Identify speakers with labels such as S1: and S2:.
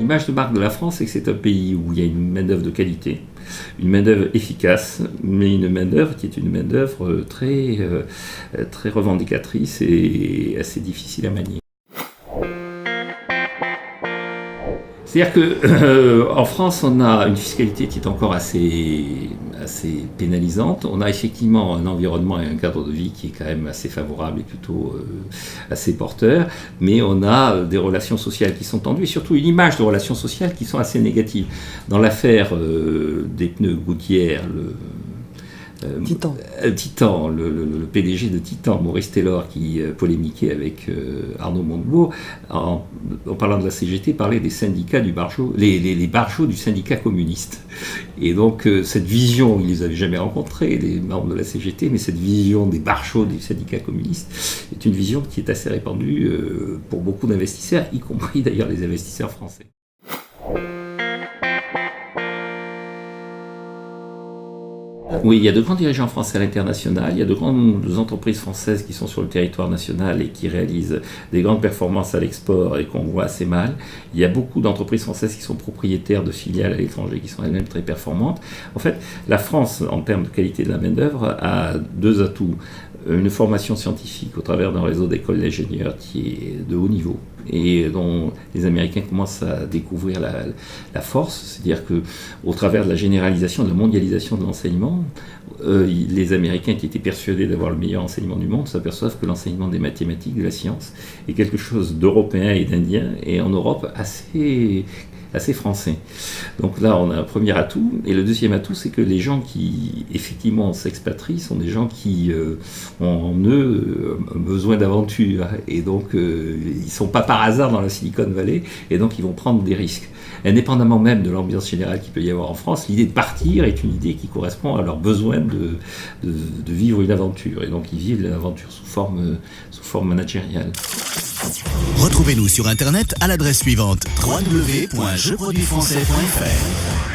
S1: l'image de marque de la France, c'est que c'est un pays où il y a une main-d'œuvre de qualité, une main-d'œuvre efficace, mais une main-d'œuvre qui est une main-d'œuvre très, très revendicatrice et assez difficile à manier. C'est-à-dire qu'en France, on a une fiscalité qui est encore assez pénalisante. On a effectivement un environnement et un cadre de vie qui est quand même assez favorable et plutôt assez porteur, mais on a des relations sociales qui sont tendues et surtout une image de relations sociales qui sont assez négatives. Dans l'affaire des pneus Goodyear, Titan, le PDG de Titan, Maurice Taylor, qui polémiquait avec Arnaud Montebourg, en parlant de la CGT, parlait des syndicats du Barjot, les Barjots du syndicat communiste. Et donc cette vision, il ne les avait jamais rencontrés, les membres de la CGT, mais cette vision des Barjots du syndicat communiste est une vision qui est assez répandue pour beaucoup d'investisseurs, y compris d'ailleurs les investisseurs français. Oui, il y a de grands dirigeants français à l'international, il y a de grandes entreprises françaises qui sont sur le territoire national et qui réalisent des grandes performances à l'export et qu'on voit assez mal. Il y a beaucoup d'entreprises françaises qui sont propriétaires de filiales à l'étranger qui sont elles-mêmes très performantes. En fait, la France, en termes de qualité de la main-d'œuvre, a deux atouts. Une formation scientifique au travers d'un réseau d'écoles d'ingénieurs qui est de haut niveau et dont les Américains commencent à découvrir la force, c'est-à-dire qu'au travers de la généralisation, de la mondialisation de l'enseignement, les Américains qui étaient persuadés d'avoir le meilleur enseignement du monde s'aperçoivent que l'enseignement des mathématiques, de la science, est quelque chose d'européen et d'indien, et en Europe assez français. Donc là, on a un premier atout. Et le deuxième atout, c'est que les gens qui, effectivement, s'expatrient sont des gens qui ont en eux besoin d'aventure. Et donc, ils ne sont pas par hasard dans la Silicon Valley. Et donc, ils vont prendre des risques. Indépendamment même de l'ambiance générale qu'il peut y avoir en France, l'idée de partir est une idée qui correspond à leur besoin de vivre une aventure. Et donc, ils vivent l'aventure sous forme managériale.
S2: Retrouvez-nous sur Internet à l'adresse suivante: www.jeproduisfrançais.fr.